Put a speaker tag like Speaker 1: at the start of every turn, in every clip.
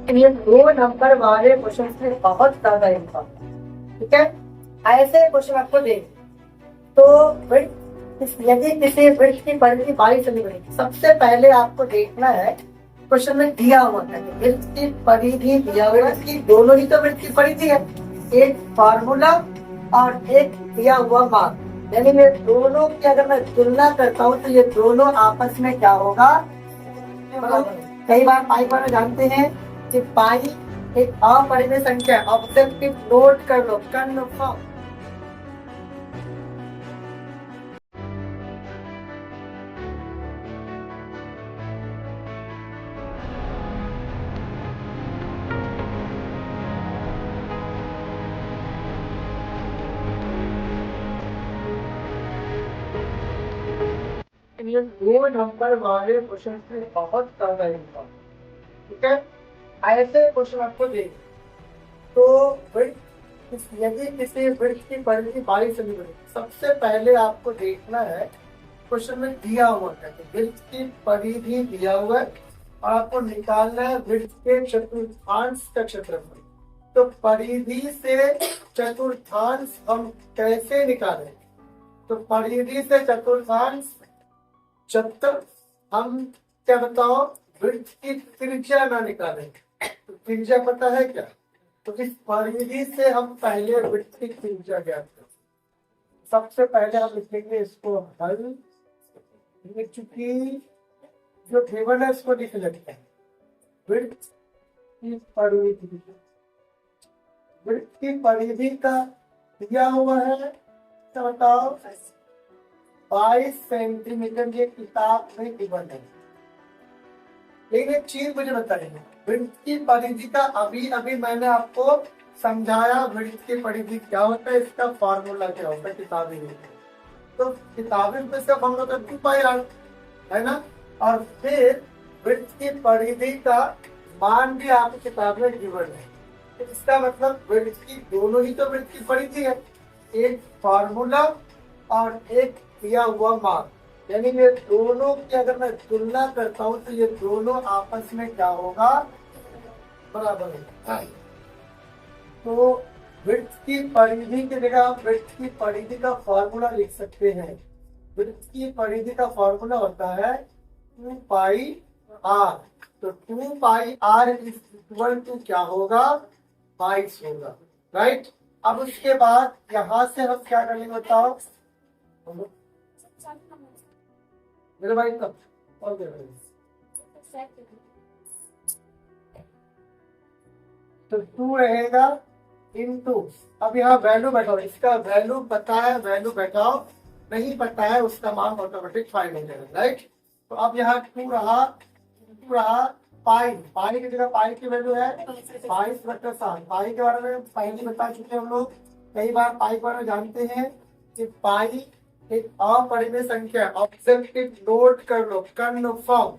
Speaker 1: ये दो नंबर वाले क्वेश्चन में बहुत ज्यादा इम्पोर्टेंट, ठीक है। ऐसे क्वेश्चन आपको दे तो यदि किसी वृत्त की परिधि 22 सेंटीमीटर, सबसे पहले आपको देखना है क्वेश्चन में दिया हुआ है वृत्त की परिधि दिया हुआ है कि दोनों ही तो वृत्त की परिधि है, एक फार्मूला और एक दिया हुआ मान, यानी मैं दोनों की अगर मैं तुलना करता हूँ तो ये दोनों आपस में क्या होगा, कई बार पाई पर जानते हैं कि पाई एक अपरिमेय संख्या, ऑब्जेक्टिव नोट कर लो, कन्फर्म। ये दो नंबर वाले क्वेश्चन में बहुत ज्यादा इम्पोर्टेंट, ठीक है। ऐसे क्वेश्चन आपको दे तो यदि किसी वृत्त की परिधि 22 सेंटीमीटर, सबसे पहले आपको देखना है क्वेश्चन में दिया हुआ है कि वृत्त की परिधि दिया हुआ है और आपको निकालना है वृत्त के चतुर्थांश का क्षेत्रफल। तो परिधि से चतुर्थांश हम कैसे निकालें, तो परिधि से चतुर्थांश हम क्या बताओ, वृत्त की त्रिज्या ना निकालें तो त्रिज्या पता है क्या, तो इस परिधि से हम पहले वृत्त की त्रिज्या ज्ञात करें। सबसे पहले हम लिखेंगे इसको हल, चूंकि जो टेबल है इसको लिख लेते हैं। वृत्त की परिधि, वृत्त की परिधि का दिया हुआ है तो बताओ 22 सेंटीमीटर, ये किताब में गिवन है। लेकिन एक चीज मुझे बताइए, वृत्त की परिधि का अभी मैंने आपको समझाया वृत्त की परिधि क्या होता है, इसका फॉर्मूला क्या होता है किताबी में। तो किताबी में इसका फॉर्मूला तो 2 पाई r है ना, और फिर वृत्त की परिधि का मान भी आपकी किताब में गिवन है। तो इसका मतलब वृत्त की दोनों ही तो वृत्त की परिधि है, एक फॉर्मूला और एक दिया हुआ मान, यानी ये दोनों की अगर मैं तुलना करता हूं तो ये दोनों आपस में क्या होगा, बराबर होगा। तो वृत्त की परिधि की जगह आप वृत्त की परिधि का फॉर्मूला लिख सकते हैं। वृत्त की परिधि का फॉर्मूला होता है 2 पाई r, तो 2 पाई r इक्वल टू क्या होगा, 22 होगा, राइट। अब उसके बाद यहां से हम क्या करेंगे बताओ मेरे भाई, तब और तो 2 रहेगा इनटू, अब यहाँ वैल्यू बैठाओ, इसका वैल्यू पता है, वैल्यू बैठाओ, नहीं पता है उसका मान ऑटोमेटिक फाइंड हो जाएगा, राइट। तो अब यहाँ 2 रहा, 2 रहा, पाई की जगह पाई की वैल्यू है 22/7। पाई के बारे में पहले बता चुके हम लोग, कई बार पाई के बारे में जानते हैं कि पाई एक अपरिमेय संख्या, ऑब्जेक्टिव नोट कर लो, कन्फर्म।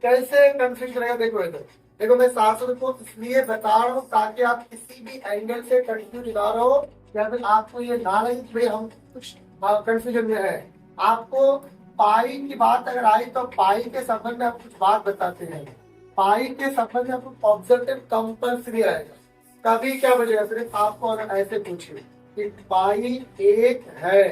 Speaker 1: कैसे कंफ्यूज करेगा, देखो इधर देखो, मैं 700 को इसलिए बता रहा हूँ ताकि आप किसी भी एंगल से कंफ्यूज ना रहो, या फिर आपको ये ना लगे कि भाई हम कुछ कंफ्यूजन में है। आपको पाई की बात अगर आई तो पाई के संबंध में आप कुछ बात बताते हैं, पाई के संबंध में आपको ऑब्जेक्टिव कंपल्सरी आएगा। कभी क्या बचेगा, सिर्फ आपको अगर ऐसे पूछिए कि पाई एक है,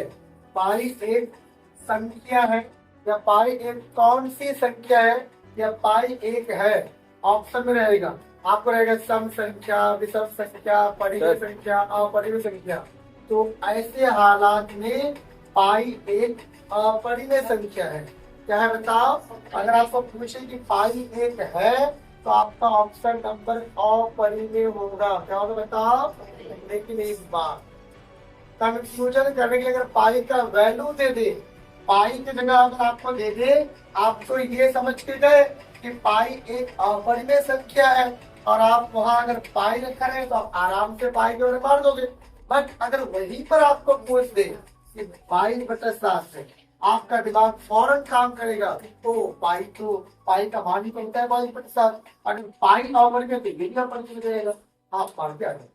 Speaker 1: पाई एक संख्या है, या पाई एक कौन सी संख्या है, या पाई एक है, ऑप्शन में रहेगा, आपको रहेगा सम संख्या, विषम संख्या, परिमेय संख्या, अपरिमेय संख्या। तो ऐसे हालात में पाई एक अपरिमेय संख्या है। क्या है बताओ, अगर आपको पूछे कि पाई एक है तो आपका ऑप्शन नंबर अपरिमेय होगा, क्या होगा बताओ। लेकिन एक बात, कंफ्यूजन करने के लिए अगर पाई का वैल्यू दे दे, पाई की जगह अगर आपको दे दे, आप तो ये समझ के गए कि पाई एक अपरिमेय संख्या है, और आप वहां अगर पाई रखा रहे तो आप आराम से पाई के बारे मार दोगे। बट अगर वहीं पर आपको पूछ दे कि 22/7 है, आपका दिमाग फौरन काम करेगा, तो पाई का मान ही तो होता है 22/7। अगर पाई ओवर के बिगड़ पर जाएगा, आप मार के आ जाए,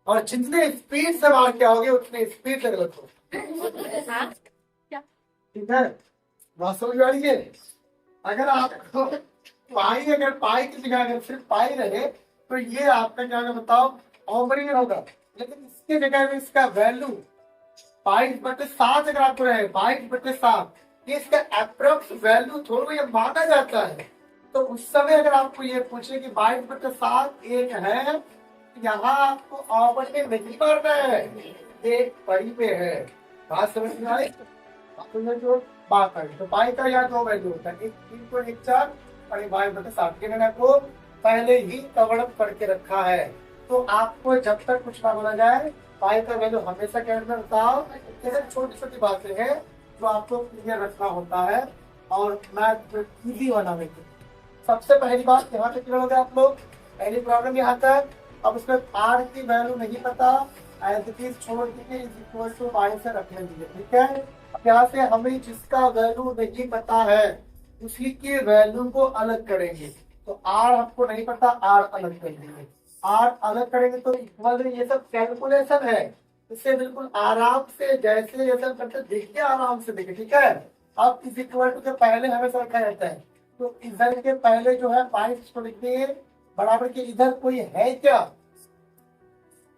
Speaker 1: और जितने स्पीड से मार के आओगे उतने स्पीड से गलत हो, ठीक है। बात समझ आ रही है। अगर आपको पाई, अगर पाई की जगह अगर सिर्फ पाई रहे तो ये आपका क्या होगा बताओ, ऑपरेटर होगा। लेकिन इसके जगह में इसका वैल्यू 22/7 अगर आपको रहे 22/7, ये इसका अप्रोक्स वैल्यू थोड़ा ये माना जाता है। तो उस समय अगर आपको ये पूछे कि 22/7 एक है, यहाँ आपको ऑपरेटर नहीं मारना है, एक पई पे है। बात समझ में आई? तो जो बात है तो पाई का यहाँ दो वैल्यू होता है, एक 3.14 और एक 22/7 के मैंने आपको पहले ही कवर अप करके रखा है। तो आपको जब तक कुछ ना बोला जाए पाई का वैल्यू हमेशा कहना बताओ। ये छोटी छोटी बातें हैं जो आपको क्लियर रखना होता है और मैथ इजी बनाने के। सबसे पहली बात यहाँ पे क्लियर हो गया आप लोग, पहली प्रॉब्लम यहाँ तक। अब उसमें आर की वैल्यू नहीं पता, एज इट इज छोड़ दीजिए, इज इक्वल टू पाई से रखने दीजिए, ठीक है। अब यहाँ से हमें जिसका वैल्यू नहीं पता है उसी के वैल्यू को अलग करेंगे। तो आर हमको नहीं पता, आर अलग कर देंगे। आर अलग करेंगे तो इक्वल, ये सब कैलकुलेशन है, इससे बिल्कुल आराम से जैसे ये सब करते देखिए, आराम से देखिए, ठीक है। अब इस इक्वल टू के पहले हमेशा रखा जाता है, तो इधर के पहले जो है पाइप को लिखते हैं बराबर के इधर कोई है क्या,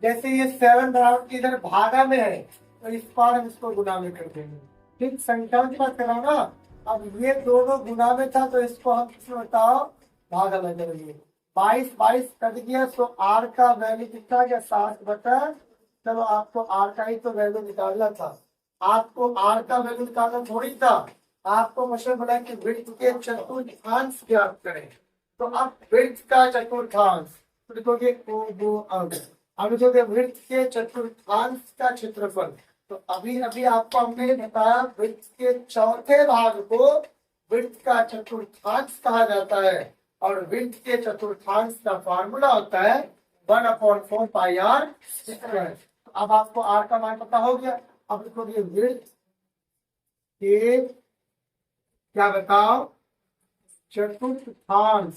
Speaker 1: जैसे ये 7 बराबर के इधर भागा में है तो इस बार हम इसको गुना में कर देंगे। ठीक संख्या की बात कर रहा हूँ ना। अब ये दोनों गुना में था तो इसको हम किसमें बताओ, भागा में करेंगे। 22 कट गया तो आर का वैल्यू कितना गया 7/। चलो आपको आर का ही तो वैल्यू निकालना था, आपको आर का वैल्यू निकालना थोड़ी था, आपको क्वेश्चन बोला कि वृत्त के चतुर्थांश ज्ञात करें। तो अब वृत्त का चतुर्थांश तो लिखोगे अब लिखोगे वृत्त के चतुर्थांश का क्षेत्रफल। तो अभी अभी आपको हमने बताया वृत्त के चौथे भाग को वृत्त का चतुर्थांश कहा जाता है, और वृत्त के चतुर्थांश का फॉर्मूला होता है 1/4 पाई आर स्क्वायर। अब आपको आर का मान पता हो गया। अब लिखोगे वृत्त के क्या बताओ चतुर्थांश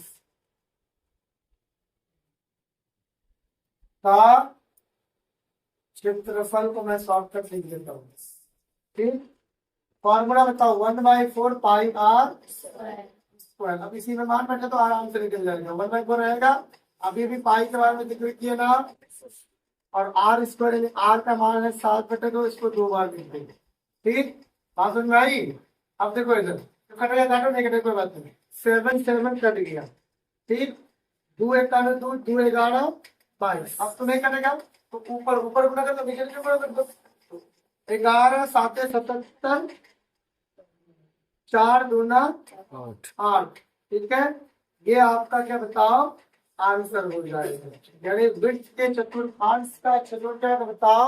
Speaker 1: का क्षेत्रफल को मैं शॉर्टकट लिख देता हूँ, ठीक। फॉर्मूला बताओ 1/4 पाई आर स्क्वायर। अब इसी में मान बैठे तो आराम से निकल जाएगा, 1/4 रहेगा। अभी भी पाई के बारे में जिक्र किया ना, और आर स्क्वायर आर का मान है 7/2, इसको 2 बार लिख देंगे, ठीक। बात समझ में आई? अब देखो इधर कट गया, काटो नहीं कटे कोई बात नहीं, 7 कट गया, ठीक। 2 1 2 2 11 22। अब तो नहीं कटेगा तो ऊपर ऊपर गुना कर दो, नीचे नीचे गुना कर दो। 11 7 77, 4 दूना 8, ठीक है। ये आपका क्या बताओ आंसर हो जाएगा, यानी वृत्त के चतुर्थांश का क्षेत्रफल क्या बताओ